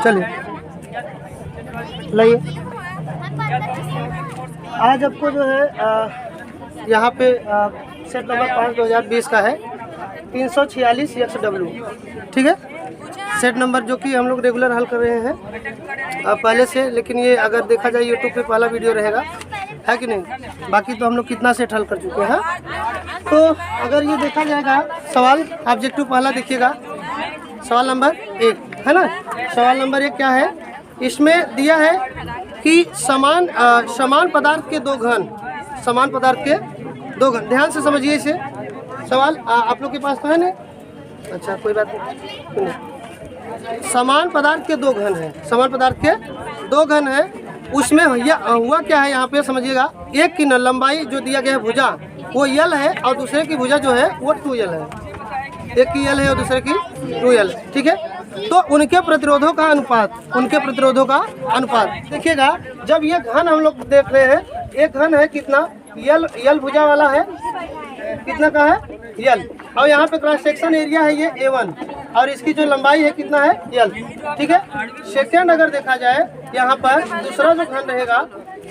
चलिए लाइए। आज आपको जो है यहाँ पे सेट नंबर 5 2020 का है 346 XW, ठीक है। सेट नंबर जो कि हम लोग रेगुलर हल कर रहे हैं पहले से, लेकिन ये अगर देखा जाए यूट्यूब पे पहला वीडियो रहेगा, है कि नहीं। बाकी तो हम लोग कितना सेट हल कर चुके हैं। तो अगर ये देखा जाएगा सवाल ऑब्जेक्टिव पहला देखिएगा, सवाल नंबर 1 है ना। सवाल नंबर 1 क्या है, इसमें दिया है कि समान पदार्थ के दो घन, समान पदार्थ के दो घन। ध्यान से समझिए इसे। सवाल आप लोग के पास तो है नहीं, अच्छा कोई बात नहीं। समान पदार्थ के दो घन है, समान पदार्थ के दो घन है। उसमें हुआ क्या है यहाँ पे समझिएगा। एक की लंबाई जो दिया गया है भुजा वो यल है और दूसरे की भुजा जो है वो 2L है। एक की यल है और दूसरे की 2L, ठीक है। तो उनके प्रतिरोधों का अनुपात, उनके प्रतिरोधों का अनुपात देखिएगा। जब ये घन हम लोग देख रहे हैं, एक घन है कितना यल भुजा वाला है, कितना का है यल, और यहाँ पे क्रॉस सेक्शन एरिया है ये A1 और इसकी जो लंबाई है कितना है यल, ठीक है। सेकेंड अगर देखा जाए यहाँ पर दूसरा जो घन रहेगा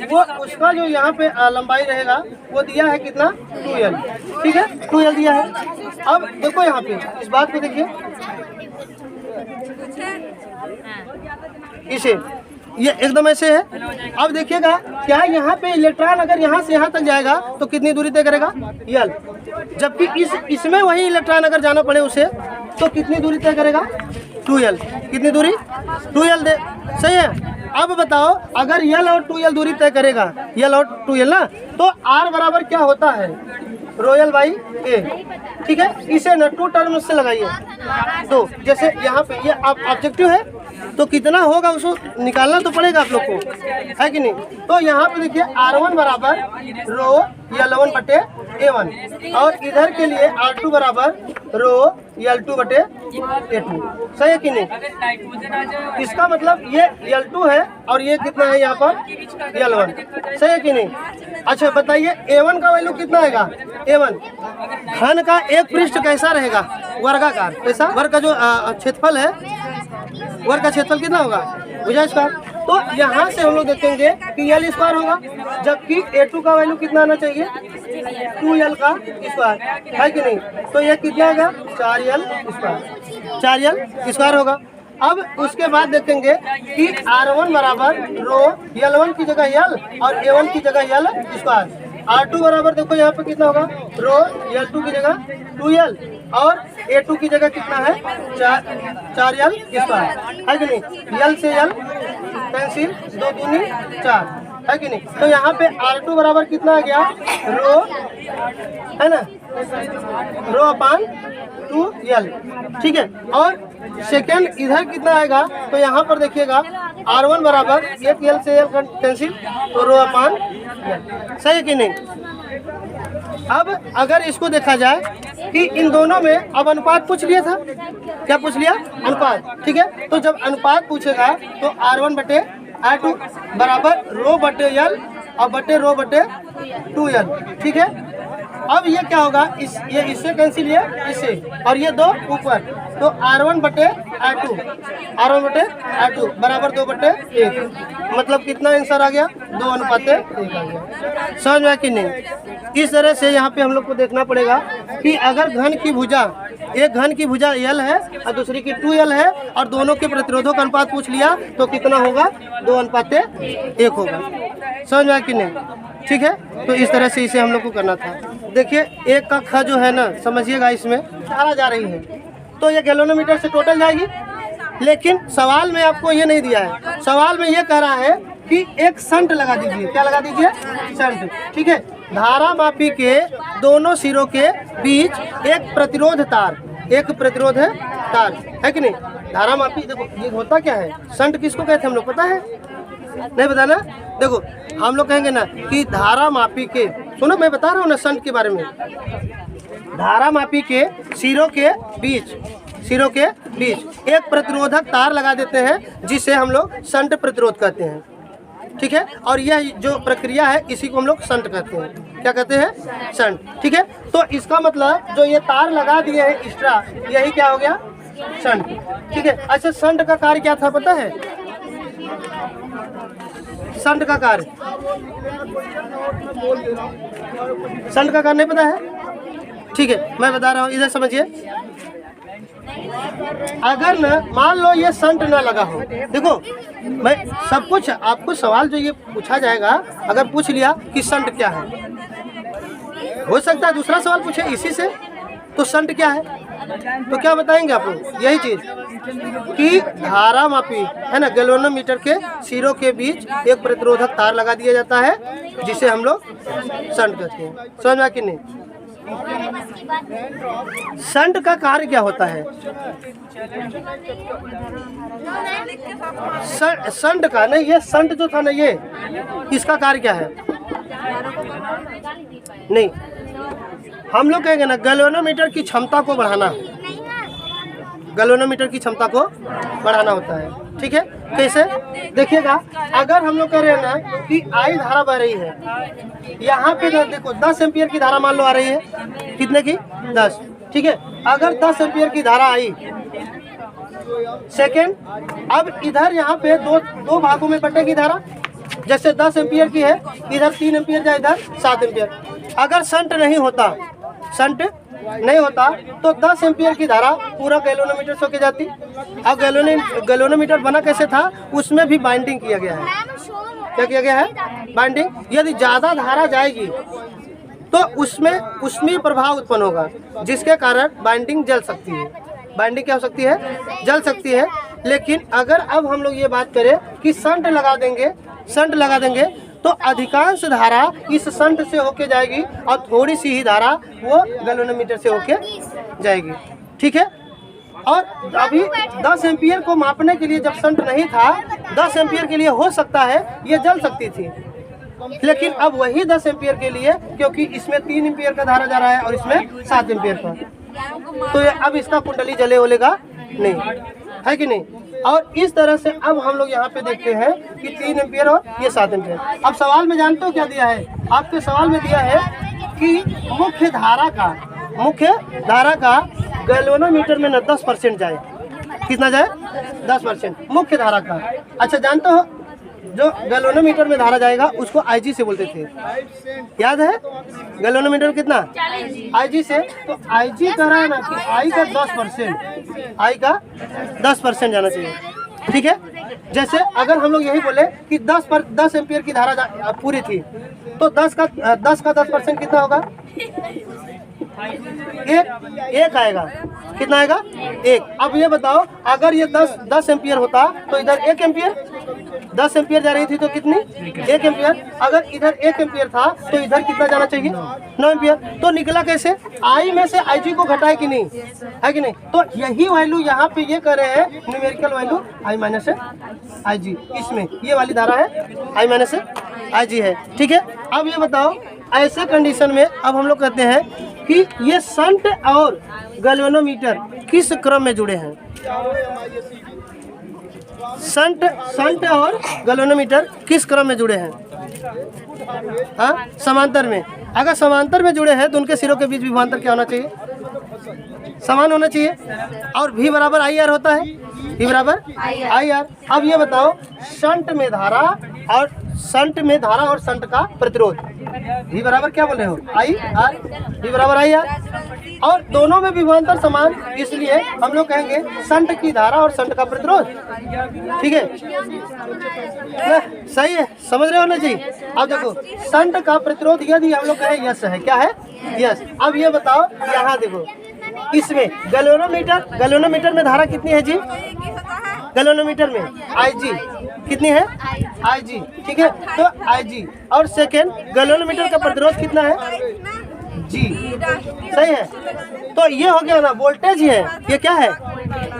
वो उसका जो यहाँ पे लंबाई रहेगा वो दिया है कितना 2L, ठीक है, 2L दिया है। अब देखो यहाँ पे इस बात को देखिए, इसे ये एकदम ऐसे है। अब देखिएगा क्या यहाँ पे इलेक्ट्रॉन अगर यहाँ से यहाँ तक जाएगा तो कितनी दूरी तय करेगा यल, जबकि इसमें वही इलेक्ट्रॉन अगर जाना पड़े उसे तो कितनी दूरी तय करेगा 2L। कितनी दूरी 2L दे, सही है। अब बताओ अगर यल और 2L दूरी तय करेगा, यल और 2L ना, तो R बराबर क्या होता है ρL बाई A, ठीक है। इसे न 2 टर्म से लगाइए तो जैसे यहाँ पे ये ऑब्जेक्टिव है तो कितना होगा उसको निकालना तो पड़ेगा आप लोग को, है कि नहीं। तो यहाँ पे देखिए R1 बराबर ρL1 बटे A1 और इधर के लिए R2 बराबर ρL2 बटे A2, सही है कि नहीं। इसका मतलब ये L2 है और ये कितना है यहाँ पर L1, सही है कि नहीं। अच्छा बताइए A1 का वैल्यू कितना आएगा। A1 घन का एक पृष्ठ कैसा रहेगा, वर्गाकार, कैसा, वर्ग का जो क्षेत्रफल है, वर्ग का क्षेत्रफल कितना होगा भुजा स्क्वायर। तो यहाँ से हम लोग देखेंगे कि L स्क्वायर होगा, जबकि A2 का वैल्यू कितना आना चाहिए 2L का स्क्वायर, है कि नहीं। तो ये कितना होगा 4L स्क्वायर, 4L स्क्वायर होगा। अब उसके बाद देखेंगे कि R1 बराबर ρL1 की जगह L और A1 की जगह L स्क्वायर। R2 बराबर देखो यहाँ पे कितना होगा ρL2 की जगह 2L और A2 की जगह कितना है 4L स्क्वायर, है कि नहीं। L से L कैंसिल, 2 दूनी 4, है कि नहीं। तो यहाँ पे R2 बराबर कितना आ गया है ना ρ/2L, ठीक है। और सेकेंड इधर कितना आएगा तो यहाँ पर देखिएगा R1 बराबर एक L से L कैंसिल तो ρ/L, सही है कि नहीं। अब अगर इसको देखा जाए कि इन दोनों में अब अनुपात पूछ लिया था, क्या पूछ लिया अनुपात, ठीक है। तो जब अनुपात पूछेगा तो R1 बटे R2 बराबर ρ/L और बटे ρ/2L, ठीक है। अब ये क्या होगा, ये इससे कैंसिल, ये इससे, और ये दो ऊपर, तो R1 बटे R2 बराबर 2/1, मतलब कितना आंसर आ गया 2:1 आ गया। समझ में कि नहीं। इस तरह से यहाँ पे हम लोग को देखना पड़ेगा कि अगर घन की भुजा, एक घन की भुजा L है और दूसरी की 2L है और दोनों के प्रतिरोधों का अनुपात पूछ लिया तो कितना होगा 2:1 होगा। समझ में कि नहीं, ठीक है। तो इस तरह से इसे हम लोग को करना था। देखिए एक का ख जो है ना, समझिएगा इसमें धारा जा रही है तो ये गैलोनोमीटर से टोटल जाएगी, लेकिन सवाल में आपको ये नहीं दिया है। सवाल में ये कह रहा है कि एक शंट लगा दीजिए, क्या लगा दीजिए शंट, ठीक है। धारा मापी के दोनों सिरों के बीच एक प्रतिरोध तार, एक प्रतिरोध है तार, है कि नहीं। धारा मापी देखो ये होता क्या है, शंट किसको कहते हैं हम लोग पता है, नहीं बताना। देखो हम लोग कहेंगे ना कि धारा मापी के, सुनो मैं बता रहा हूँ ना शंट के बारे में। धारा मापी के सिरों के बीच एक प्रतिरोधक तार लगा देते हैं जिसे हम लोग शंट प्रतिरोध कहते हैं, ठीक है। और यह जो प्रक्रिया है इसी को हम लोग शंट कहते हैं, क्या कहते हैं शंट, ठीक है। तो इसका मतलब जो ये तार लगा दिए हैं एक्स्ट्रा, यही क्या हो गया शंट, ठीक है। अच्छा, शंट का कार्य क्या था पता है? शंट का कार्य, शंट का कार्य नहीं पता है? ठीक है, मैं बता रहा हूँ, इधर समझिए। अगर न मान लो ये शंट ना लगा हो, देखो मैं सब कुछ आपको सवाल जो ये पूछा जाएगा, अगर पूछ लिया कि शंट क्या है, हो सकता है दूसरा सवाल पूछे इसी से, तो शंट क्या है, तो क्या बताएंगे आप लोग? यही चीज कि धारा मापी है ना, गैल्वेनोमीटर के सिरों के बीच एक प्रतिरोधक तार लगा दिया जाता है, जिसे हम लोग शंट कहते हैं। समझ में कि नहीं? शंट का कार्य क्या होता है? शंट का नहीं, ये शंट जो था ना, ये इसका कार्य क्या है? नहीं, हम लोग कहेंगे ना गैल्वेनोमीटर की क्षमता को बढ़ाना, गैल्वेनोमीटर की क्षमता को बढ़ाना होता है, ठीक है। कैसे? देखिएगा, अगर हम लोग कह रहे हैं ना कि आई धारा बह रही है, यहाँ पे देखो 10 एम्पियर की धारा मान लो आ रही है, कितने की? 10, ठीक है। अगर 10 एम्पियर की धारा आई सेकेंड, अब इधर यहाँ पे दो भागों में बटेगी धारा, जैसे 10 एम्पियर की है, इधर 3 एम्पियर या इधर 7 एम्पियर। अगर शंट नहीं होता, शंट नहीं होता तो 10 एम्पियर की धारा पूरा गैल्वेनोमीटर से होके जाती। अब गैल्वेनोमीटर बना कैसे था? उसमें भी बाइंडिंग किया गया है। क्या किया गया है? बाइंडिंग। यदि ज़्यादा धारा जाएगी तो उसमें प्रभाव उत्पन्न होगा, जिसके कारण बाइंडिंग जल सकती है। बाइंडिंग क्या हो सकती है? जल सकती है। लेकिन अगर अब हम लोग ये बात करें कि शंट लगा देंगे तो अधिकांश धारा इस शंट से होके जाएगी और थोड़ी सी ही धारा वो गैल्वेनोमीटर से होके जाएगी, ठीक है। और अभी 10 एम्पियर को मापने के लिए जब शंट नहीं था, 10 एम्पियर के लिए हो सकता है ये जल सकती थी, लेकिन अब वही 10 एम्पियर के लिए, क्योंकि इसमें 3 एम्पियर का धारा जा रहा है और इसमें 7 एम्पियर का, तो ये अब इसका कुंडली जले होलेगा नहीं, है कि नहीं। और इस तरह से अब हम लोग यहाँ पे देखते हैं कि 3 एम्पियर और ये 7 एम्पियर। अब सवाल में जानते हो क्या दिया है? आपके सवाल में दिया है कि मुख्य धारा का गैल्वेनोमीटर में न 10% जाए। कितना जाए? 10% मुख्य धारा का। अच्छा, जानते हो जो गैल्वेनोमीटर में धारा जाएगा उसको आईजी से बोलते थे, याद है? गैल्वेनोमीटर कितना? आईजी से। तो आईजी कह रहा है ना कि आई का 10% जाना चाहिए, ठीक है। जैसे अगर हम लोग यही बोले कि 10 एम्पियर की धारा पूरी थी, तो 10 का 10% कितना होगा? एक आएगा। कितना आएगा? 1। अब ये बताओ, अगर ये 10 एम्पियर होता तो इधर 1 एम्पियर, 10 एम्पियर जा रही थी तो कितनी? 1 एम्पियर। अगर इधर 1 एम्पियर था तो इधर कितना जाना चाहिए? 9 एम्पियर। तो निकला कैसे? आई में से आईजी को घटाए कि नहीं, है कि नहीं? तो यही वैल्यू यहाँ पे ये कर रहे हैं, न्यूमेरिकल वैल्यू आई माइनस आईजी, इसमें ये वाली धारा है आई माइनस आईजी है, ठीक है। अब ये बताओ, ऐसे कंडीशन में अब हम लोग कहते हैं कि ये शंट और गैल्वेनोमीटर किस क्रम में जुड़े हैं? शंट और गैल्वेनोमीटर किस क्रम में जुड़े हैं? हाँ, समांतर में। अगर समांतर में जुड़े हैं तो उनके सिरों के बीच विभवांतर क्या होना चाहिए? समान होना चाहिए। और V बराबर आई आर होता है, V बराबर आई आर। अब ये बताओ, शंट में धारा और शंट का प्रतिरोध, V बराबर क्या बोल रहे हो? I R. V बराबर आई आर। और दोनों में विभवांतर समान, इसलिए हम लोग कहेंगे शंट की धारा और शंट का प्रतिरोध, ठीक है। सही है, समझ रहे हो ना जी? अब देखो, शंट का प्रतिरोध यदि हम लोग कहें यस है, क्या है? यस। अब ये बताओ, यहाँ देखो, इसमें गैल्वेनोमीटर में धारा कितनी है जी? गैल्वेनोमीटर में आईजी कितनी है? आईजी, ठीक है। तो आईजी और सेकेंड गैल्वेनोमीटर का प्रतिरोध कितना है? जी, सही है। तो ये हो गया ना, वोल्टेज है, ये क्या है?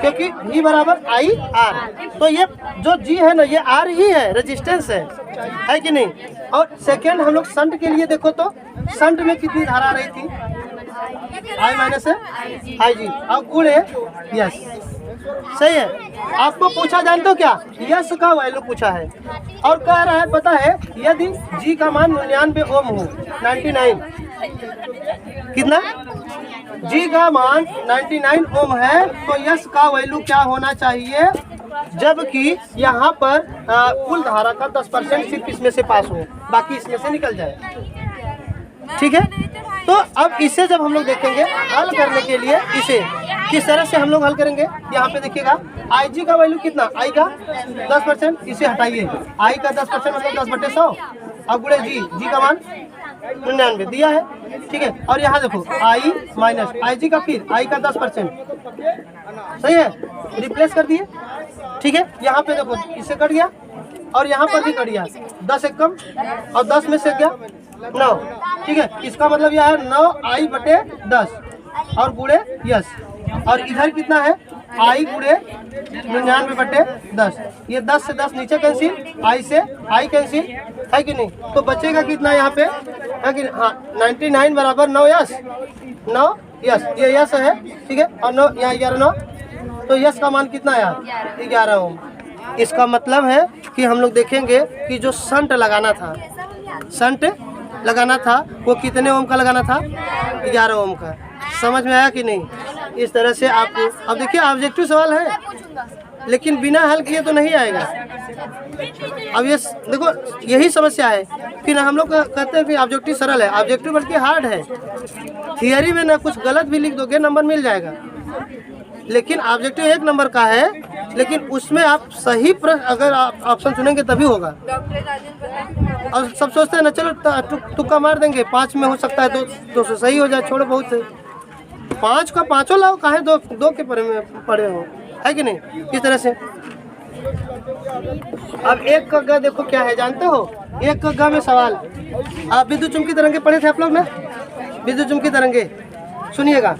क्योंकि V बराबर आई आर, तो ये जो G है ना, ये R ही है, रेजिस्टेंस है कि नहीं। और सेकेंड हम लोग शंट के लिए देखो तो शंट में कितनी धारा आ रही थी? आई माइनस आई जी। अब गुण है यस, सही है। आपको पूछा जानते हो क्या? यस का वैल्यू पूछा है और कह रहा है, पता है यदि G का मान 99 ओम हो, 99 कितना, जी का मान 99 ओम है, तो यस का वैल्यू क्या होना चाहिए, जबकि यहाँ पर कुल धारा का 10% सिर्फ इसमें से पास हो, बाकी इसमें से निकल जाए। ठीक है, तो अब इसे जब हम लोग देखेंगे हल करने के लिए, इसे किस तरह से हम लोग हल करेंगे, यहाँ पे देखिएगा आई जी का वैल्यू कितना, आई का 10%, इसे हटाइए, आई का 10% मतलब 10/100, अब गुणे जी का मान 99 दिया है। ठीक है, और यहाँ देखो आई माइनस आई जी का, फिर आई का 10%, सही है, रिप्लेस कर दिए। ठीक है, यहाँ पे देखो इससे कट गया और यहाँ पर भी कट गया, 10 एक कम और 10 में से गया 9। ठीक है, इसका मतलब यह है 9i/10 और गुणे यस, और इधर कितना है आई गुणे 99/10, ये 10 से 10 नीचे कैंसिल, आई से आई कैंसिल, है कि नहीं, तो बचेगा कितना यहाँ पे, है कि हाँ 99 बराबर 9 यस, 9 यस, ये यस है। ठीक है, और 9 यहाँ 11 9, तो यस का मान कितना आया 11 ओम। इसका मतलब है कि हम लोग देखेंगे कि जो शंट लगाना था, शंट लगाना था वो कितने ओम का लगाना था, 11 ओम का। समझ में आया कि नहीं, इस तरह से आपको, अब देखिए ऑब्जेक्टिव सवाल है लेकिन बिना हल किए तो नहीं आएगा। अब ये देखो यही समस्या है, फिर हम लोग कहते हैं कि ऑब्जेक्टिव सरल है, ऑब्जेक्टिव बल्कि हार्ड है। थियरी में ना कुछ गलत भी लिख दोगे नंबर मिल जाएगा, लेकिन ऑब्जेक्टिव 1 नंबर का है, लेकिन उसमें आप सही प्रश्न अगर आप ऑप्शन चुनेंगे तभी होगा। और सब सोचते हैं ना चलो तुक्का मार देंगे, 5 में हो सकता है 200 सही हो जाए, छोड़ो बहुत से 5 का 5 लाओ, काहे दो के पढ़े हो, है कि नहीं, इस तरह से। अब एक का ग देखो क्या है जानते हो, एक का ग में सवाल, आप विद्युत चुम्बकीय तरंगे पढ़े थे आप लोग ना, विद्युत चुम्बकीय तरंगे सुनिएगा,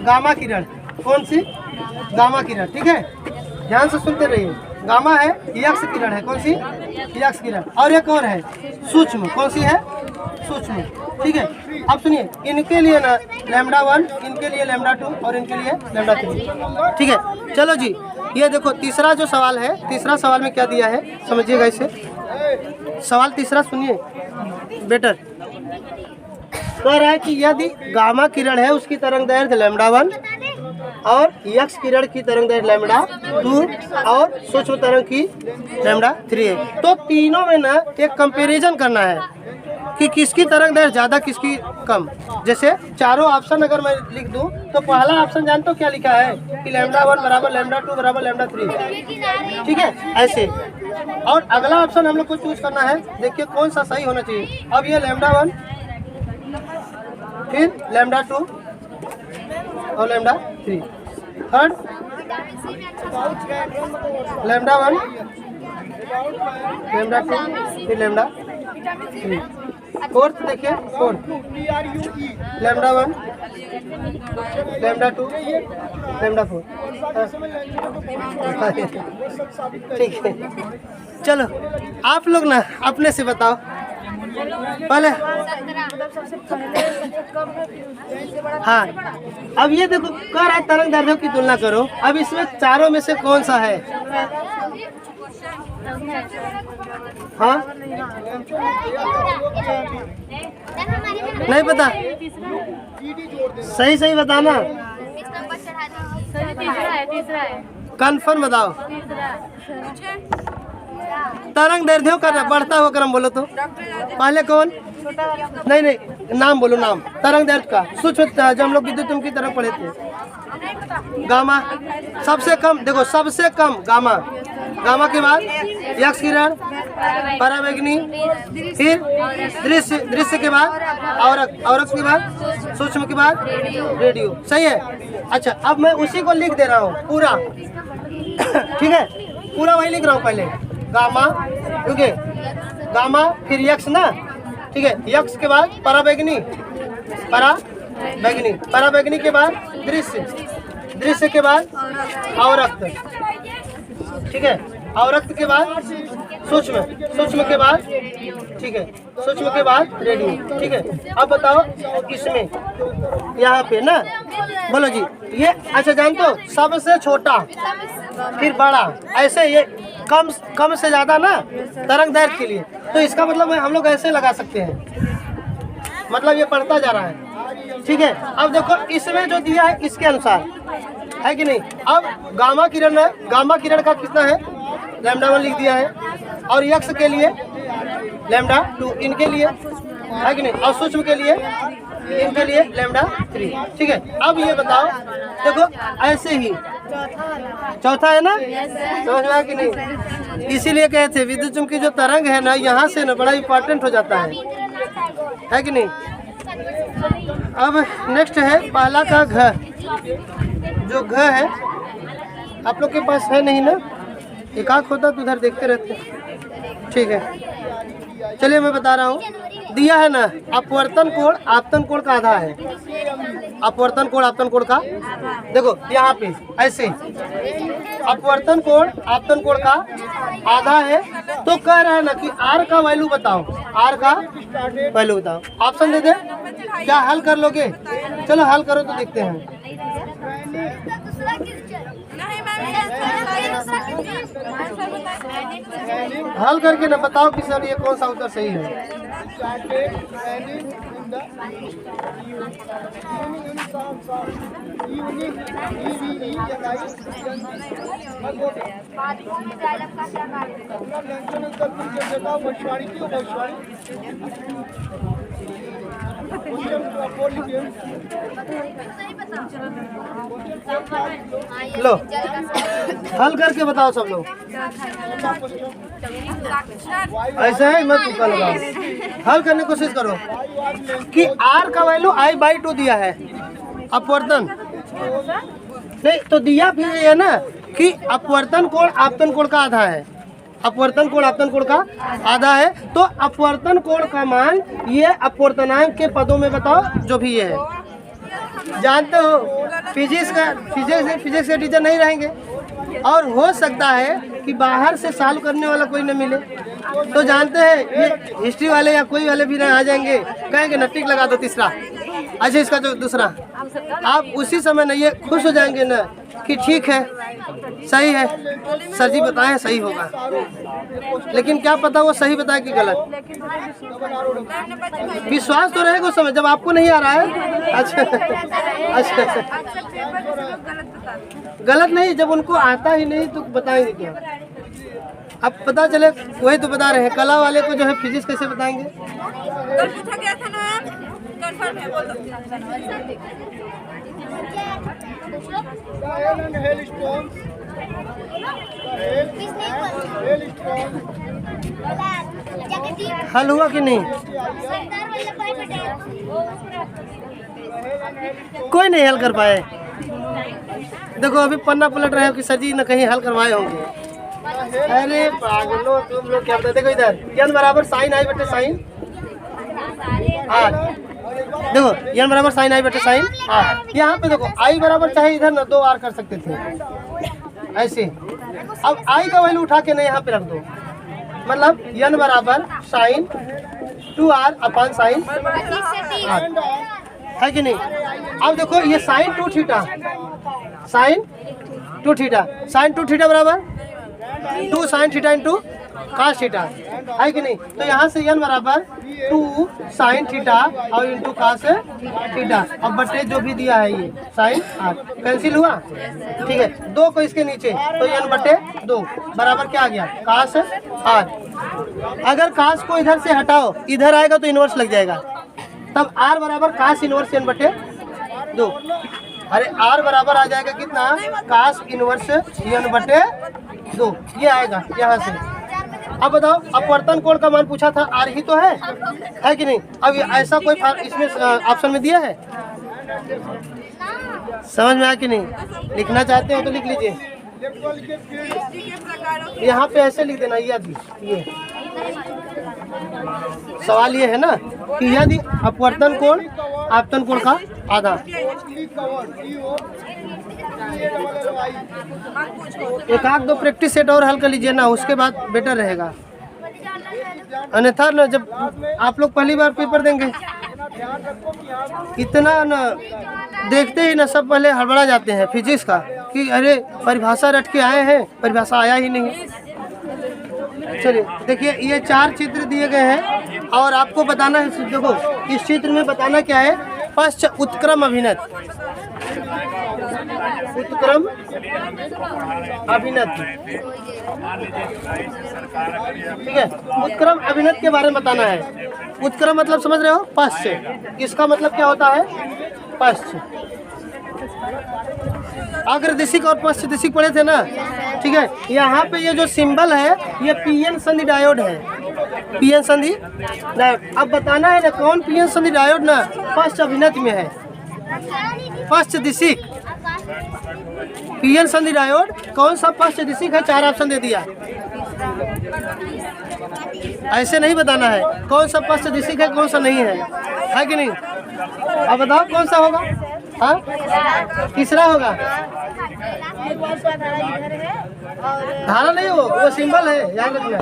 गामा किरण, कौन सी गामा किरण, ठीक है ध्यान से सुनते रहिए, गामा है, यक्स किरण है, कौन सी यक्स किरण, और एक और है सूक्ष्म, कौन सी है सूक्ष्म। ठीक है, अब सुनिए, इनके लिए ना λ1, इनके लिए λ2 और इनके लिए λ3। ठीक है, चलो जी, ये देखो तीसरा जो सवाल है, तीसरा सवाल में क्या दिया है समझिएगा इसे, सवाल तीसरा सुनिए बेटर, कह रहा है कि यदि गामा किरण है उसकी तरंग दैर्घ्य λ1 और यक्स किरण की तरंग दैर्घ्य λ2 और सूक्ष्म तरंग की λ3 है, तो तीनों में ना एक कंपैरिजन करना है कि किसकी तरंग दैर्घ्य ज़्यादा किसकी कम। जैसे चारों ऑप्शन अगर मैं लिख दूं तो पहला ऑप्शन जानते हो क्या लिखा है कि λ1 बराबर λ2 बराबर λ3, ठीक है ऐसे, और अगला ऑप्शन हम लोग को चूज करना है, देखिए कौन सा सही होना चाहिए। अब ये λ1 फिर λ2 और λ3, थर्ड λ1 λ2 फिर λ3, फोर्थ देखिए, फोर्थ λ1 λ2 λ4, ठीक है। चलो आप लोग ना अपने से बताओ पहले, हाँ अब ये देखो कह रहा है तरंग दैर्घ्यों की तुलना करो, अब इसमें चारों में से कौन सा है, हाँ नहीं पता, सही सही बताना, कन्फर्म बताओ, तरंग दैर्घ्यों का बढ़ता हुआ क्रम बोलो तो पहले कौन, नहीं नहीं नाम बोलो, नाम तरंग दैर्घ्य का सूक्ष्म, जब हम लोग विद्युत चुम्बकीय तरंग पढ़े थे, गामा सबसे कम, देखो सबसे कम गामा, गामा के बाद यक्स किरण, पराबैंगनी, फिर दृश्य के बाद औरक के बाद सूक्ष्म के बाद रेडियो, सही है। अच्छा अब मैं उसी को लिख दे रहा हूँ पूरा, ठीक है पूरा वही लिख रहा हूँ, पहले गामा, ठीक है गामा फिर यक्स ना, ठीक है यक्स के बाद पराबैंगनी, पराबैंगनी के बाद दृश्य के बाद औरक्त, ठीक है औरक्त के बाद सूक्ष्म के बाद, ठीक है सूक्ष्म के बाद रेडियो, ठीक है। अब बताओ इसमें यहाँ पे ना बोलो जी, ये अच्छा जानते हो सबसे छोटा फिर बड़ा, ऐसे ये कम से ज्यादा ना तरंग दैर्घ्य के लिए, तो इसका मतलब हम लोग ऐसे लगा सकते हैं, मतलब ये बढ़ता जा रहा है। ठीक है, अब देखो इसमें जो दिया है इसके अनुसार है कि नहीं। अब गामा किरण है, गामा किरण का कितना है, λ1 लिख दिया है, और यक्स के लिए λ2, इनके लिए है कि नहीं, और सूक्ष्म के लिए इनके लिए λ3। ठीक है, अब ये बताओ, देखो ऐसे ही चौथा है ना, समझ में आया कि नहीं। इसीलिए कहे थे विद्युत चुम्बकीय जो तरंग है ना, यहाँ से ना बड़ा इम्पोर्टेंट हो जाता है कि नहीं। अब नेक्स्ट है पहला का घ, जो घ है आप लोग के पास है नहीं ना, एकाक होता तो उधर देखते रहते। ठीक है, चलिए मैं बता रहा हूँ, दिया है ना अपवर्तन कोण आपतन कोण का आधा है, अपवर्तन कोण आपतन कोण का, देखो यहाँ पे ऐसे अपवर्तन कोण आपतन कोण का आधा है, तो कह रहा है ना कि आर का वैल्यू बताओ, आर का वैल्यू बताओ। ऑप्शन दे दे, क्या हल कर लोगे? चलो हल करो तो देखते हैं। हल करके ना बताओ कि सर ये कौन सा उत्तर सही है। लो हल करके बताओ सब लोग, ऐसा है मत तुक्का लगाओ, हल करने की कोशिश करो कि आर का वैल्यू I/2 दिया है, अपवर्तन नहीं तो दिया भी है ना कि अपवर्तन कोण आपतन कोण का आधा है, अपवर्तन कोण आपतन कोण का आधा है, तो अपवर्तन कोण का मान ये अपवर्तनांक के पदों में बताओ जो भी ये है। जानते हो फिजिक्स के टीचर नहीं रहेंगे, और हो सकता है कि बाहर से सॉल्व करने वाला कोई न मिले, तो जानते हैं ये हिस्ट्री वाले या कोई वाले भी ना आ जाएंगे, कहेंगे ना टिक लगा दो तीसरा, अच्छा इसका जो दूसरा, आप उसी समय ना ये खुश हो जाएंगे ना कि ठीक है सही है, सर जी बताएं सही होगा, लेकिन क्या पता वो सही बताए कि गलत। विश्वास तो रहेगा उस समय जब आपको नहीं आ रहा है। अच्छा अच्छा, गलत नहीं, जब उनको आता ही नहीं तो बताएंगे क्या। अब पता चले, वही तो बता रहे हैं, कला वाले को जो है फिजिक्स कैसे बताएंगे। पूछा गया था ना, कंफर्म है बोल दो। हल हुआ कि नहीं? कोई नहीं हल कर पाए। देखो अभी पन्ना पलट रहे हो कि सर जी न कहीं हल करवाए होंगे। अरे पागलो तुम लोग क्या बताते। देखो इधर n बराबर साइन आई बटे साइन आर, देखो n बराबर साइन आई बटे साइन आर। यहाँ पे देखो i बराबर चाहे इधर ना 2r कर सकते थे ऐसे। अब i का वैल्यू उठा के ना यहाँ पे रख दो, मतलब n बराबर sign 2r upon sine are, है कि नहीं। अब देखो ये sine 2 theta, sine 2 theta, sine 2 theta बराबर 2 sine theta into cos theta, है कि नहीं। तो यहाँ से n बराबर 2 साइन थीटा और इंटू कास थीटा, अब बटे जो भी दिया है ये साइन आर, कैंसिल हुआ। ठीक है, 2 को इसके नीचे तो n बटे 2 बराबर क्या आ गया कास आर। अगर कास को इधर से हटाओ, इधर आएगा तो इनवर्स लग जाएगा, तब r बराबर कास इनवर्स n बटे 2। अरे r बराबर आ जाएगा कितना, कास इनवर्स n बटे 2, ये आएगा यहाँ से। अब बताओ अपवर्तन कोण का मान पूछा था, r ही तो है कि नहीं। अब ऐसा कोई इसमें ऑप्शन में दिया है, समझ में आया कि नहीं। लिखना चाहते हो तो लिख लीजिए, यहाँ पे ऐसे लिख देना। ये सवाल ये है ना कि यदि अपवर्तन कोण आपतन कोण का आधा, एक आध 2 प्रैक्टिस सेट और हल कर लीजिए ना, उसके बाद बेटर रहेगा। अन्यथा ना जब आप लोग पहली बार पेपर देंगे, इतना ना देखते ही ना सब पहले हड़बड़ा जाते हैं फिजिक्स का कि अरे परिभाषा रट के आए हैं, परिभाषा आया ही नहीं। चलिए देखिए, ये 4 चित्र दिए गए हैं और आपको बताना है, देखो इस चित्र में बताना क्या है, पश्च उत्क्रम अभिनत, उत्क्रम अभिनत, ठीक है। उत्क्रम अभिनत के बारे में बताना है। उत्क्रम मतलब समझ रहे हो, पश्च, इसका मतलब क्या होता है, पश्च। अग्रदिशिक और पश्चदिशिक पढ़े थे ना, ठीक है। यहाँ पे ये जो सिंबल है ये पीएन संधि डायोड है, पीएन संधि डायोड। अब बताना है ना कौन पीएन संधि डायोड ना पश्च अभिनत में है, पश्चदिशिक पीएन संधि डायोड कौन सा पश्चदिशिक है, 4 ऑप्शन दे दिया। ऐसे नहीं बताना है कौन सा पश्चदिशिक है कौन सा नहीं है कि नहीं। अब बताओ कौन सा होगा, हाँ तीसरा होगा, धारा नहीं हो, वो सिंबल है, याद रखना।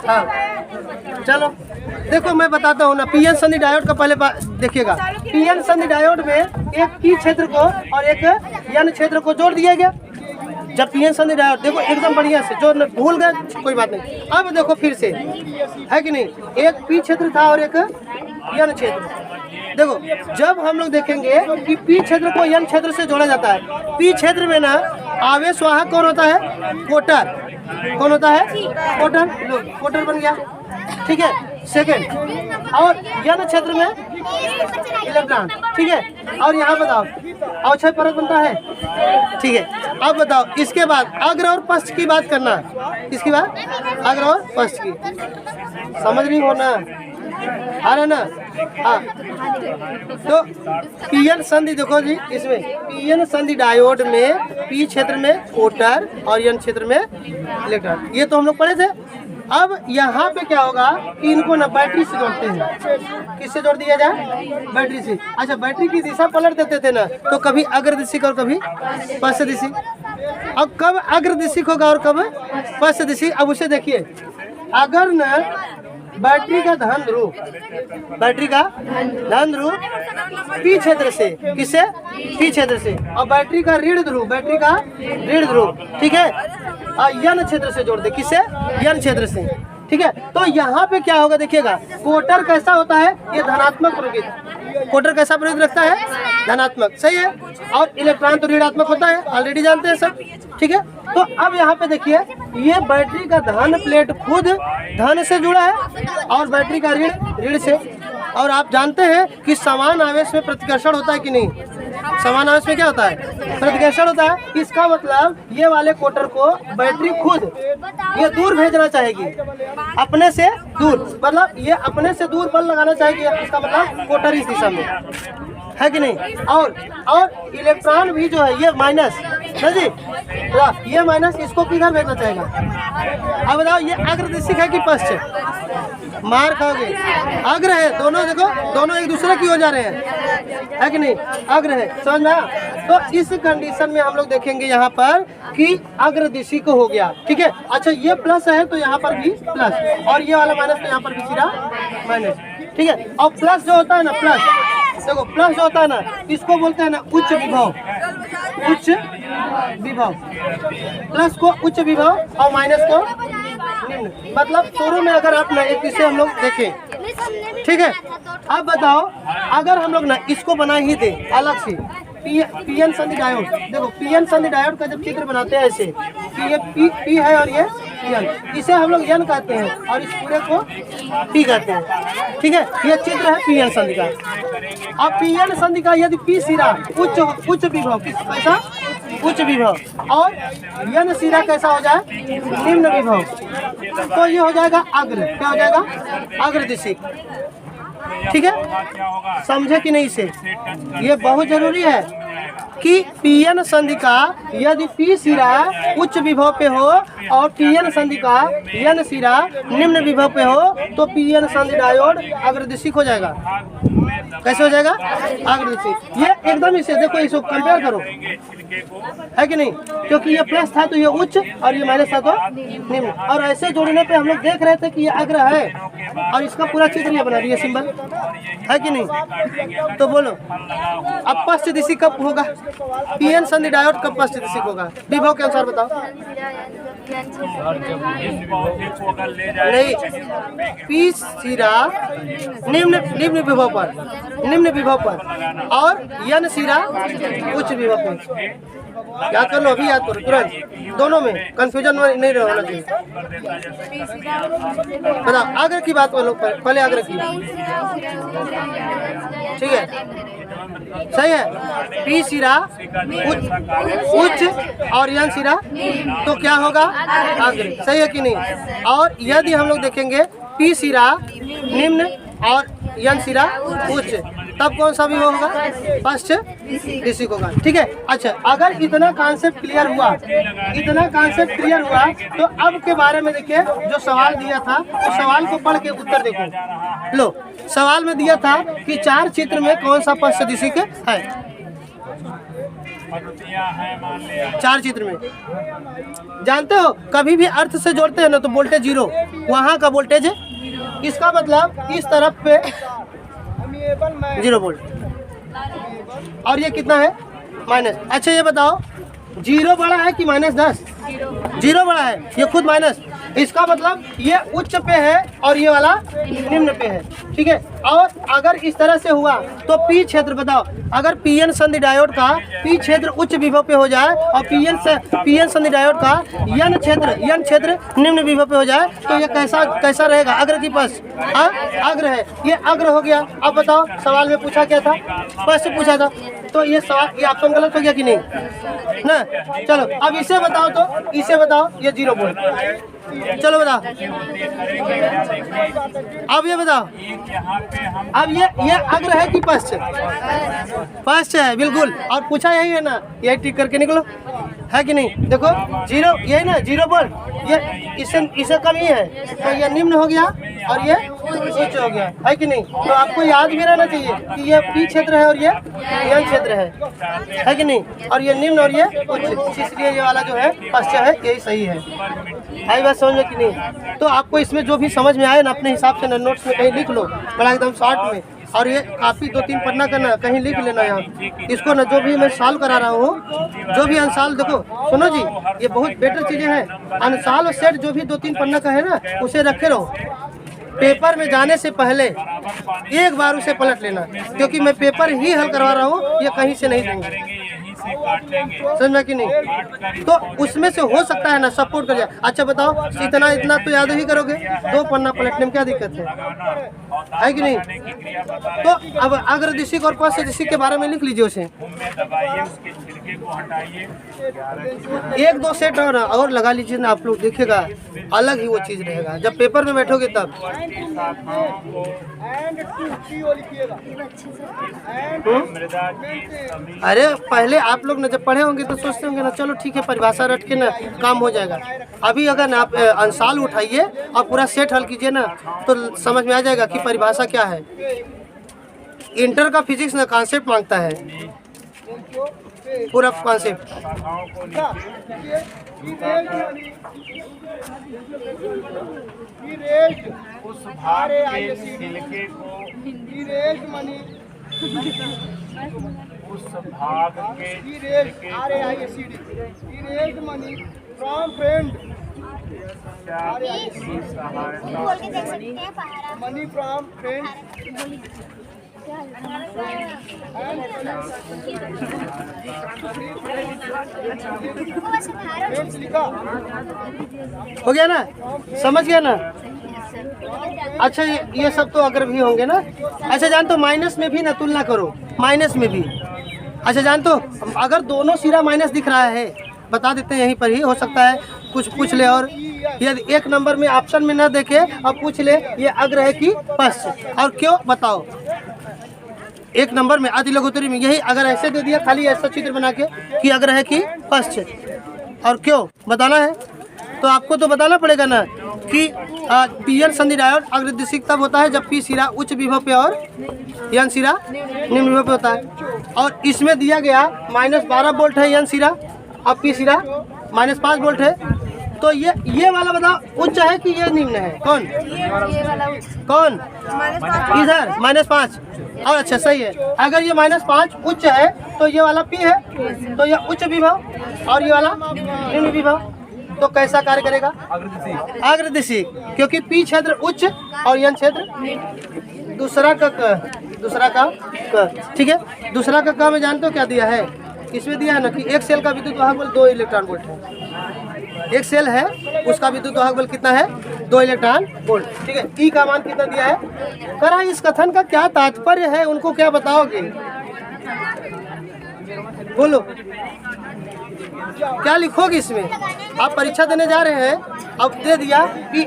हाँ चलो देखो मैं बताता हूँ ना, पीएन संधि डायोड का पहले देखिएगा। पीएन संधि डायोड में एक पी क्षेत्र को और एक एन क्षेत्र को जोड़ दिया गया। जब पीएन संधि डायोड देखो एकदम बढ़िया से, जो भूल गए कोई बात नहीं। अब देखो फिर से, है कि नहीं, एक पी क्षेत्र था और एक एन क्षेत्र। देखो जब हम लोग देखेंगे कि पी क्षेत्र को एन क्षेत्र से जोड़ा जाता है, पी क्षेत्र में ना आवेश वाहक कौन होता है, कोटर। कौन होता है, कोटर। लो कोटर बन गया, ठीक है, सेकेंड। और एन क्षेत्र में इलेक्ट्रॉन, ठीक है। और यहाँ बताओ अवक्षय परत बनता है, ठीक है। अब बताओ इसके बाद अग्र और पश्च की बात करना, इसके बाद अग्र और पश्च की, समझ नहीं होना आ रहा ना। हाँ तो पीएन संधि देखो जी, इसमें पीएन संधि डायोड में पी क्षेत्र में कोटर और एन क्षेत्र में इलेक्ट्रॉन, ये तो हम लोग पढ़े थे। अब यहाँ पे क्या होगा कि इनको ना बैटरी से जोड़ते हैं। किससे जोड़ दिया जाए, बैटरी से। अच्छा बैटरी की दिशा पलट देते थे ना, तो कभी अग्रदिशिक और कभी पश्चदिशिक। अब कब अग्रदिशिक होगा और कब पश्चदिशिक, अब उसे देखिए। अगर न बैटरी का धन ध्रुव, बैटरी का धन ध्रुव पी क्षेत्र से, किससे, पी क्षेत्र से, और बैटरी का ऋण ध्रुव, बैटरी का ऋण ध्रुव, ठीक है, एन क्षेत्र से जोड़ दे, किससे, एन क्षेत्र से, ठीक है। तो यहाँ पे क्या होगा देखिएगा, कोटर कैसा होता है, ये धनात्मक प्रवृत्ति, कोटर कैसा प्रवृत्ति रखता है, धनात्मक, सही है। और इलेक्ट्रॉन तो ऋणात्मक होता है, ऑलरेडी जानते हैं सब, ठीक है। तो अब यहाँ पे देखिए, ये बैटरी का धन प्लेट खुद धन से जुड़ा है और बैटरी का ऋण से। और आप जानते हैं कि समान आवेश में प्रतिकर्षण होता है कि नहीं, समान आवेश में क्या होता है, प्रतिकर्षण होता है। इसका मतलब ये वाले कोटर को बैटरी खुद ये दूर भेजना चाहेगी, अपने से दूर, मतलब ये अपने से दूर बल लगाना चाहेगी, इसका मतलब कोटर इस दिशा में, है कि नहीं। और इलेक्ट्रॉन भी जो है ये माइनस है जी, ये माइनस इसको किधर भेजना चाहेगा। अब बताओ ये अग्रदिशिक है कि पश्च, मार खाओगे। अग्र है, दोनों देखो दोनों एक दूसरे की हो जा रहे हैं, है कि नहीं, अग्र है, समझ में आया। तो इस कंडीशन में हम लोग देखेंगे यहाँ पर कि अग्रदिशिक हो गया, ठीक है। अच्छा ये प्लस है तो यहाँ पर भी प्लस, और ये वाला माइनस तो यहाँ पर भी सीधा माइनस, ठीक है। और प्लस जो होता है ना, प्लस देखो प्लस जो होता है ना, इसको बोलते हैं ना उच्च विभव, उच्च विभव, प्लस को उच्च विभव और माइनस को निम्न। मतलब शुरू में अगर आप ना एक इसे हम लोग देखें, ठीक है। अब बताओ अगर हम लोग ना इसको बना ही दे अलग से, पीएन संधि डायोड, देखो पीएन संधि डायोड का जब चित्र बनाते हैं ऐसे कि ये पी है और ये एन, इसे हम लोग एन कहते हैं और इस पूरे को पी कहते हैं, ठीक है। ये चित्र है पीएन संधि का। अब पीएन संधि का यदि पी सिरा उच्च विभव, कैसा, उच्च विभव, और एन सिरा कैसा हो जाए, निम्न विभव, तो ये हो जाएगा अग्र, क्या हो जाएगा, अग्रदिशिक, ठीक है। समझे कि नहीं, से ये बहुत जरूरी है कि पीएन संधि का यदि पी सिरा उच्च विभव पे हो और पीएन संधि का एन सिरा निम्न विभव पे हो तो पीएन संधि डायोड अग्रदिशिक हो जाएगा। कैसे हो जाएगा? अग्र दिशी। ये एकदम इसे देखो, इसको कंपेयर करो, है कि नहीं? क्योंकि ये प्लस था तो ये उच्च और ये माइनस था तो निम्न। और ऐसे जोड़ने पे हम लोग देख रहे थे कि ये अग्र है और इसका पूरा चित्र ये बना दिया सिंबल, है कि नहीं? तो बोलो अब पश्च दिशी कब होगा? पीएन संधि डायोड कब पश्च दिशी होगा? विभव के अनुसार बताओ। नहीं, पी सिरा निम्न विभव पर और यन सिरा उच्च विभव पर। याद कर लो, अभी याद करो तुरंत, दोनों में कंफ्यूजन नहीं होना चाहिए। बताओ आग्रह की बात बोलो, पहले आग्रह की, ठीक है? सही है। पी सिरा उच्च और यन सिरा तो क्या होगा? अग्र। सही है कि नहीं? और यदि हम लोग देखेंगे पी सिरा निम्न और यन सिरा उच्च, तब कौन सा भी होगा? पश्च दिशी होगा। ठीक है। अच्छा, अगर इतना कॉन्सेप्ट क्लियर हुआ तो अब के बारे में देखिए, जो सवाल दिया था उस सवाल को पढ़ के उत्तर देखो। लो, सवाल में दिया था कि 4 चित्र में कौन सा पश्च दिशी के है? 4 चित्र में जानते हो, कभी भी अर्थ से जोड़ते हैं ना तो वोल्टेज 0, वहाँ का वोल्टेज इसका मतलब इस तरफ पे 0 वोल्ट और ये कितना है? माइनस। अच्छा ये बताओ, 0 बड़ा है कि -10? 0 बड़ा है, ये खुद माइनस। इसका मतलब ये उच्च पे है और ये वाला निम्न पे है। ठीक है। और अगर इस तरह से हुआ तो पी क्षेत्र बताओ, अगर पीएन संधि डायोड का पी क्षेत्र उच्च विभव पे हो जाए और पीएन संधि डायोड का यन क्षेत्र निम्न विभव पे हो जाए तो ये कैसा रहेगा? अग्र की पश्च? अग्र है, ये अग्र हो गया। अब बताओ, सवाल में पूछा क्या था? पश्च पूछा था, तो ये सवाल, ये ऑप्शन गलत हो गया कि नहीं ना? चलो अब इसे बताओ, ये 0 वोल्ट। चलो बताओ, अब ये बताओ, अब ये अग्र है कि पश्च? पश्च है, बिल्कुल। और पूछा यही है ना, यही टिक करके निकलो, है कि नहीं? देखो 0, यही ना 0 वोल्ट, ये इससे कम ही है तो ये निम्न हो गया और ये उच्च हो गया, है कि नहीं? तो आपको याद भी रहना चाहिए कि ये पी क्षेत्र है और ये यन क्षेत्र है कि नहीं? और ये निम्न और ये उच्च, इसलिए ये वाला जो है पश्च है, यही सही है। आई बात समझ में कि नहीं? तो आपको इसमें जो भी समझ में आए ना, अपने हिसाब से ना नोट्स में कहीं लिख लो, बड़ा एकदम शॉर्ट में। और ये काफ़ी 2-3 पन्ना करना, कहीं लिख लेना यहाँ इसको ना, जो भी मैं सॉल्व करा रहा हूँ, जो भी अनसाल, देखो सुनो जी, ये बहुत बेटर चीज़ें हैं। अनसाल सेट जो भी 2-3 पन्ना का है ना, उसे रखे रहो। पेपर में जाने से पहले एक बार उसे पलट लेना, क्योंकि मैं पेपर ही हल करवा रहा हूँ, ये कहीं से नहीं देंगे, समझ में कि नहीं? तो उसमें से हो सकता है ना सपोर्ट कर जाए। अच्छा बताओ, इतना तो याद ही करोगे, 2 पन्ना पलटने में क्या दिक्कत है कि नहीं? तो अब अग्र दिशी और पश्च दिशी के बारे में लिख लीजिए उसे। 1-2 सेट और लगा लीजिए ना, आप लोग देखिएगा अलग ही वो चीज़ रहेगा जब पेपर में बैठोगे तब। अरे पहले आप लोग ना जब पढ़े होंगे तो सोचते होंगे ना, चलो ठीक है परिभाषा रट के ना काम हो जाएगा। अभी अगर ना आप अंशाल उठाइए और पूरा सेट हल कीजिए ना, तो समझ में आ जाएगा कि परिभाषा क्या है। इंटर का फिजिक्स ना कॉन्सेप्ट मांगता है, पूरा कॉन्सेप्ट। उस भाग के छिलके को, उस भाग के मनी फ्रॉम फ्रेंड हो गया ना, समझ गया ना? अच्छा ये सब तो अगर भी होंगे ना। अच्छा जानते हो माइनस में भी ना तुलना करो, माइनस में भी। अच्छा जानते हो, अगर दोनों सिरा माइनस दिख रहा है, बता देते हैं यहीं पर ही, हो सकता है कुछ पूछ ले और यदि 1 नंबर में ऑप्शन में ना देखे और पूछ ले ये अग्र है कि पश्च, और क्यों बताओ? 1 नंबर में आदि लघुत्तरी में यही अगर ऐसे दे दिया, खाली ऐसा चित्र बना के कि अग्र है कि पश्च, और क्यों बताना है तो आपको तो बताना पड़ेगा ना कि पीएन संधि डायोड अग्रदिशिक तब होता है जब पी सिरा उच्च विभव पे और एन सिरा निम्न विभव पे होता है। और इसमें दिया गया -12 वोल्ट है एन सिरा और पी सिरा -5 वोल्ट है। तो ये वाला बताओ उच्च है कि ये निम्न है? कौन कौन इधर -5 और अच्छा सही है। अगर ये -5 उच्च है तो ये वाला पी है, तो ये उच्च विभव और ये वाला निम्न विभव। तो कैसा कार्य करेगा? अग्रदिशिक, क्योंकि पी क्षेत्र उच्च और एन क्षेत्र दूसरा का ठीक है। दूसरा का क में जानते हो क्या दिया है? इसमें दिया है ना कि एक सेल का विद्युत वाहक बल 2 इलेक्ट्रॉन वोल्ट है। एक सेल है उसका विद्युत वाहक बल कितना है? 2 इलेक्ट्रॉन वोल्ट। ठीक है। ई का मान कितना दिया है? करा इस कथन का क्या तात्पर्य है, उनको क्या बताओगे? बोलो क्या लिखोगे इसमें? आप परीक्षा देने जा रहे हैं, अब दे दिया कि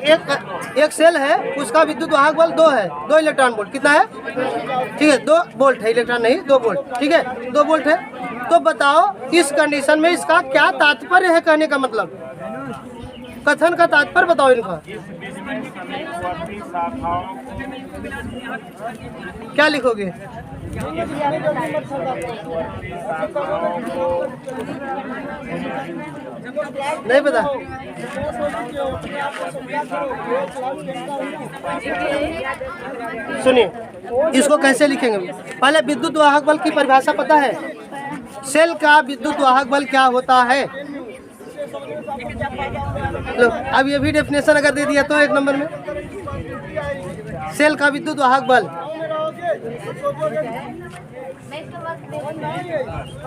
एक सेल है उसका विद्युत वाहक बल 2 है, 2 इलेक्ट्रॉन वोल्ट। कितना है? ठीक है 2 वोल्ट है, इलेक्ट्रॉन नहीं 2 वोल्ट। ठीक है 2 वोल्ट है। तो बताओ इस कंडीशन में इसका क्या तात्पर्य है? कहने का मतलब कथन का तात्पर्य बताओ इनका। क्या लिखोगे? नहीं पता? सुनिए इसको कैसे लिखेंगे। पहले विद्युत वाहक बल की परिभाषा पता है? सेल का विद्युत वाहक बल क्या होता है? लो अब ये भी डेफिनेशन अगर दे दिया तो 1 नंबर में। सेल का विद्युत वाहक बल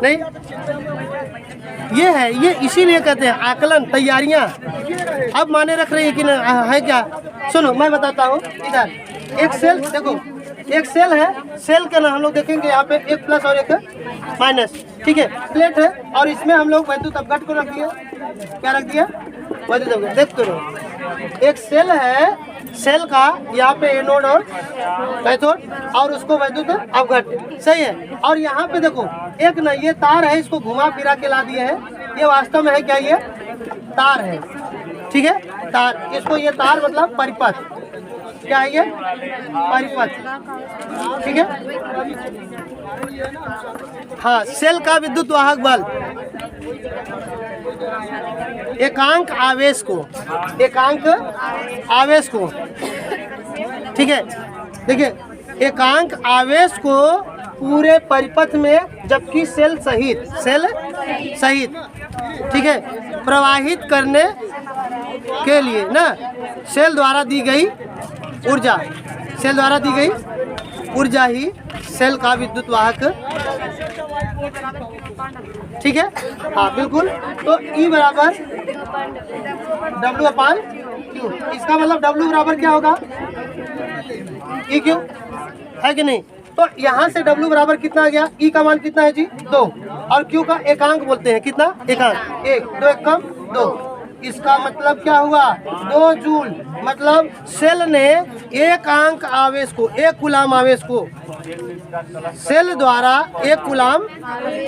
नहीं, ये है, ये इसीलिए कहते हैं आकलन तैयारियां। अब माने रख रही है कि है क्या? सुनो मैं बताता हूँ। इधर एक सेल देखो, एक सेल है, सेल का ना हम लोग देखेंगे यहाँ पे एक प्लस और एक माइनस। ठीक है प्लेट है और इसमें हम लोग वैद्युत अपघट को रख दिया। क्या रख दिया? वैद्युत अपघट। देखते रहो एक सेल है, सेल का यहाँ पे एनोड और कैथोड और उसको वैद्युत अपघट। सही है। और यहाँ पे देखो एक ना ये तार है, इसको घुमा फिरा के ला दिए है। ये वास्तव में है क्या? ये तार है। ठीक है तार, इसको ये तार मतलब परिपथ। क्या है ये? परिपथ। ठीक है। हाँ सेल का विद्युत वाहक बल एकांक आवेश को, एकांक आवेश को, ठीक है देखिए एकांक आवेश को पूरे परिपथ में, जबकि सेल सहित ठीक है प्रवाहित करने के लिए ना सेल द्वारा दी गई ऊर्जा, सेल द्वारा दी गई ऊर्जा ही सेल का विद्युत वाहक। ठीक है हाँ बिल्कुल। तो E बराबर W/Q। इसका मतलब W बराबर क्या होगा? EQ है कि नहीं? तो यहाँ से W बराबर कितना आ गया? E का मान कितना है जी? 2 और Q का एकांक बोलते हैं। कितना? एकांक 1 2 1 कम 2। इसका मतलब क्या हुआ? 2 जूल। मतलब सेल ने एकांक आवेश को, 1 कूलाम आवेश को, सेल द्वारा 1 कूलाम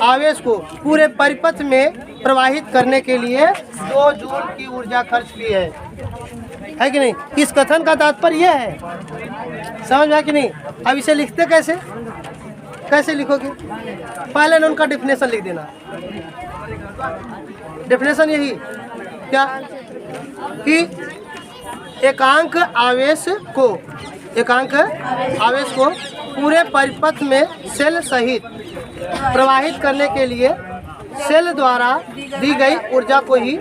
आवेश को पूरे परिपथ में प्रवाहित करने के लिए 2 जूल की ऊर्जा खर्च की है कि नहीं? इस कथन का तात्पर्य यह है। समझ में कि नहीं? अब इसे लिखते कैसे? कैसे लिखोगे? पहले ना उनका डेफिनेशन लिख देना। डेफिनेशन यही क्या कि एकांक आवेश को, एकांक आवेश को पूरे परिपथ में सेल सहित प्रवाहित करने के लिए सेल द्वारा दी गई ऊर्जा को ही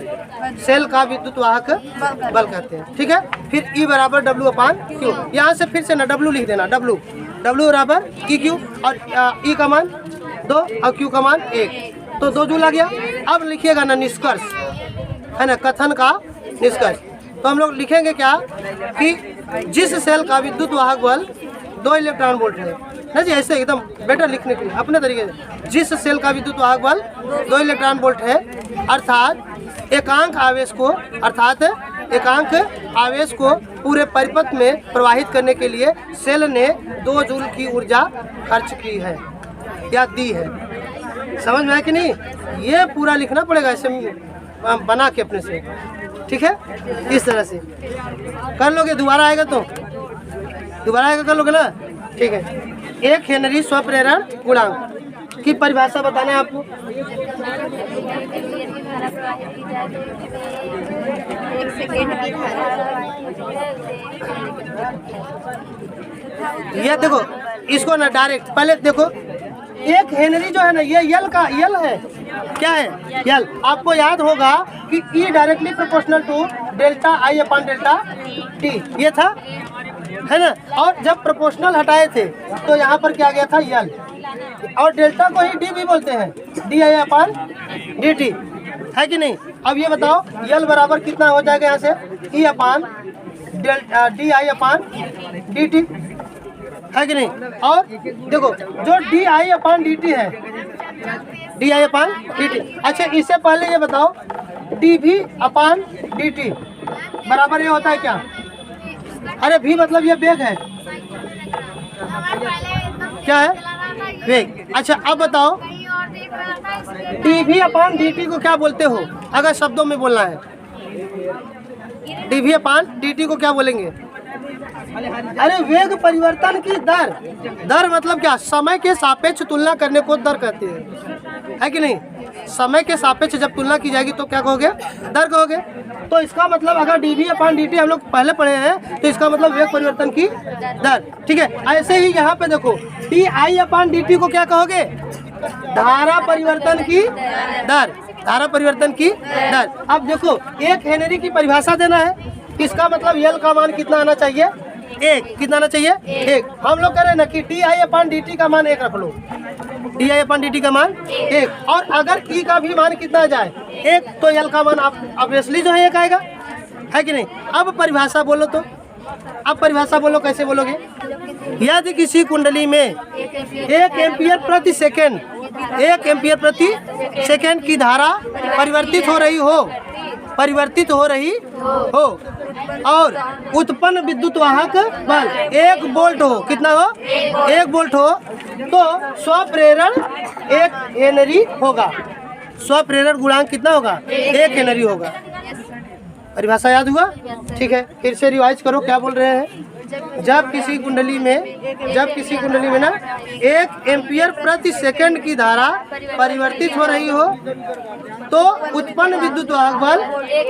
सेल का विद्युत वाहक बल कहते हैं। ठीक है। फिर E बराबर W/Q। यहाँ से फिर से ना W लिख देना। W बराबर EQ और E का मान 2 और Q का मान 1, तो 2 जूल आ गया। अब लिखिएगा ना निष्कर्ष, है ना, कथन का निष्कर्ष। तो हम लोग लिखेंगे क्या कि जिस सेल का विद्युत वाहक बल 2 इलेक्ट्रॉन वोल्ट है ना जी, ऐसे एकदम बेटर लिखने के लिए अपने तरीके से, जिस सेल का विद्युत वाहक बल 2 इलेक्ट्रॉन वोल्ट है अर्थात एकांक आवेश को पूरे परिपथ में प्रवाहित करने के लिए सेल ने 2 जूल की ऊर्जा खर्च की है या दी है। समझ में आया कि नहीं? ये पूरा लिखना पड़ेगा ऐसे बना के अपने से। ठीक है, इस तरह से कर लोगे। दोबारा आएगा तो दोबारा आएगा, कर लोगे ना, ठीक है। एक हेनरी स्वप्रेरण गुणांक की परिभाषा बताना है आपको। एक सेकेंड की ये देखो इसको ना डायरेक्ट पहले देखो, एक हेनरी जो है ना ये यल का यल है, क्या है यल। आपको याद होगा कि E directly proportional to delta I upon delta T, ये था, है ना। और जब प्रोपोर्शनल हटाए थे तो यहाँ पर क्या गया था यल, और डेल्टा को ही डी भी बोलते हैं, D i upon D t, है कि नहीं। अब ये बताओ यल बराबर कितना हो जाएगा यहाँ से, e upon d i upon D t, है कि नहीं। और देखो जो d i upon D t है, d i upon D t. अच्छा इससे पहले ये बताओ डी भी अपॉन डी टी बराबर ये होता है क्या। अरे भी मतलब ये वेग है, क्या है वेग। अच्छा अब बताओ डी भी अपॉन डी टी को क्या बोलते हो, अगर शब्दों में बोलना है। डी भी अपॉन डी टी को क्या बोलेंगे। अरे वेग परिवर्तन की दर, दर मतलब क्या, समय के सापेक्ष तुलना करने को दर कहते हैं, है कि नहीं। समय के सापेक्ष जब तुलना की जाएगी तो क्या कहोगे, दर कहोगे। तो इसका मतलब अगर D V upon D T हम लोग पहले पढ़े हैं तो इसका मतलब वेग परिवर्तन की दर, ठीक है। ऐसे ही यहाँ पे देखो D i upon D T को क्या कहोगे, धारा परिवर्तन की दर, धारा परिवर्तन की दर। अब देखो एक हेनरी की परिभाषा देना है, इसका मतलब यल का मान कितना आना चाहिए, एक। कितना आना चाहिए, एक। हम लोग कह रहे हैं ना कि d i upon D t का मान एक रख लो, d i upon D t का मान एक। और अगर ई का भी मान कितना आ जाए एक, तो यल का मान ऑब्वियसली जो है एक आएगा, है कि नहीं। अब परिभाषा बोलो तो, अब परिभाषा बोलो, कैसे बोलोगे। यदि किसी कुंडली में 1 एम्पियर प्रति सेकेंड, 1 एम्पियर प्रति सेकेंड की धारा परिवर्तित हो रही हो, परिवर्तित हो रही हो और उत्पन्न विद्युत वाहक बल 1 वोल्ट हो, कितना हो, 1 वोल्ट हो, तो स्वप्रेरण 1 हेनरी होगा। स्वप्रेरण गुणांक कितना होगा, 1 हेनरी होगा। परिभाषा याद हुआ, ठीक है। फिर से रिवाइज करो क्या बोल रहे हैं। जब किसी कुंडली में ना 1 एम्पियर प्रति सेकंड की धारा परिवर्तित हो रही हो तो उत्पन्न विद्युत वाहक बल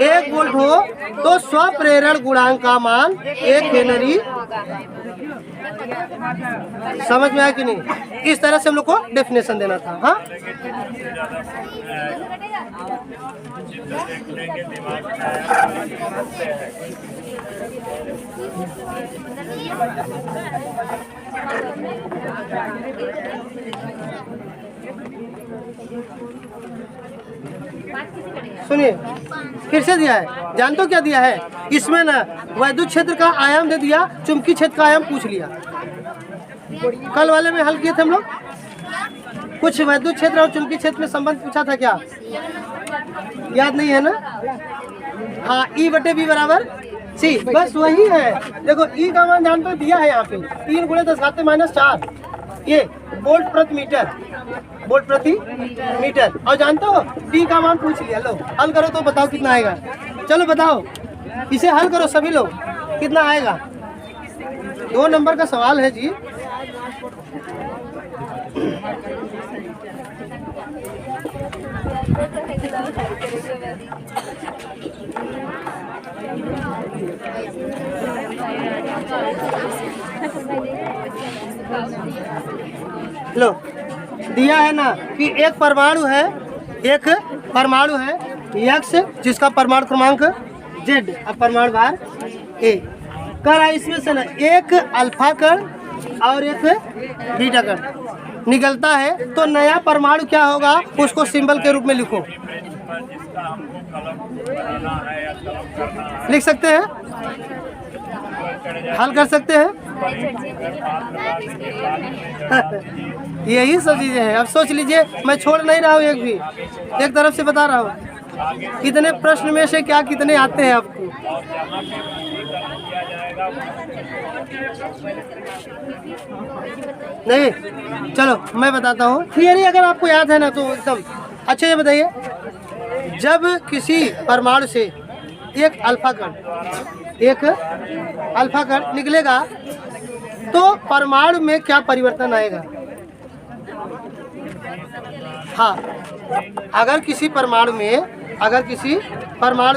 1 वोल्ट हो, तो स्वप्रेरण गुणांक का मान 1 हेनरी। समझ में आया कि नहीं। इस तरह से हम लोग को डेफिनेशन देना था। हाँ सुनिए फिर से दिया है, जान तो क्या दिया है इसमें ना, वैद्युत क्षेत्र का आयाम दे दिया, चुंबकीय क्षेत्र का आयाम पूछ लिया। कल वाले में हल किए थे हम लोग, कुछ वैद्युत क्षेत्र और चुंबकीय क्षेत्र में संबंध पूछा था, क्या याद नहीं है ना। हाँ ई बटे बी बराबर सी, बस वही है। देखो ई का मान जान तो दिया है यहाँ पे 3 × 10⁻⁴, ये वोल्ट प्रति मीटर, वोल्ट प्रति मीटर। और जानते हो टी का मान पूछ लिया। लो हल करो तो बताओ कितना आएगा। चलो बताओ, इसे हल करो सभी लोग, कितना आएगा। 2 नंबर का सवाल है जी। लो दिया है ना कि एक परमाणु है X, जिसका परमाणु क्रमांक Z, अब परमाणु भार A। कर इसमें से ना एक अल्फा कण और एक बीटा कण निकलता है, तो नया परमाणु क्या होगा उसको सिंबल के रूप में लिखो। लिख सकते हैं, हल कर सकते हैं। यही सब चीजें हैं। अब सोच लीजिए, मैं छोड़ नहीं रहा हूँ एक भी, एक तरफ से बता रहा हूँ कितने प्रश्न में से क्या कितने आते हैं आपको। नहीं चलो मैं बताता हूँ थियरी, अगर आपको याद है ना तो एकदम अच्छा। ये बताइए, जब किसी परमाणु से एक अल्फा कण निकलेगा तो परमाणु में क्या परिवर्तन आएगा? हाँ, अगर किसी परमाणु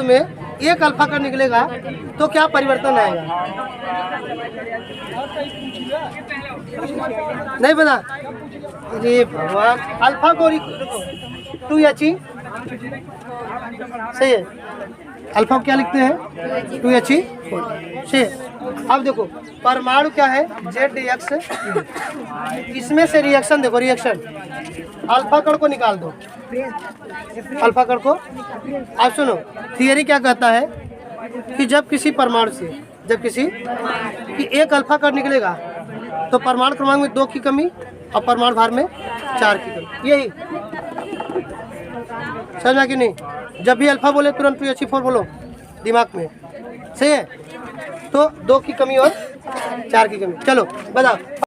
में एक अल्फा कण निकलेगा तो क्या परिवर्तन आएगा? नहीं बना? अरे भगवान, अल्फा को 2He सही है। अल्फा को क्या लिखते हैं? 2He सही है। अब देखो परमाणु क्या है? ZX। इसमें से रिएक्शन देखो, रिएक्शन अल्फा कण को निकाल दो, अल्फा कण को। अब सुनो, थियरी क्या कहता है कि जब किसी परमाणु से एक अल्फा कण निकलेगा तो परमाणु क्रमांक में 2 की कमी और परमाणु भार में 4 की कमी। यही समझा कि नहीं? जब भी अल्फा बोले तुरंत 2He4 बोलो दिमाग में, सही है। तो 2 की कमी और 4 की कमी। चलो बताओ।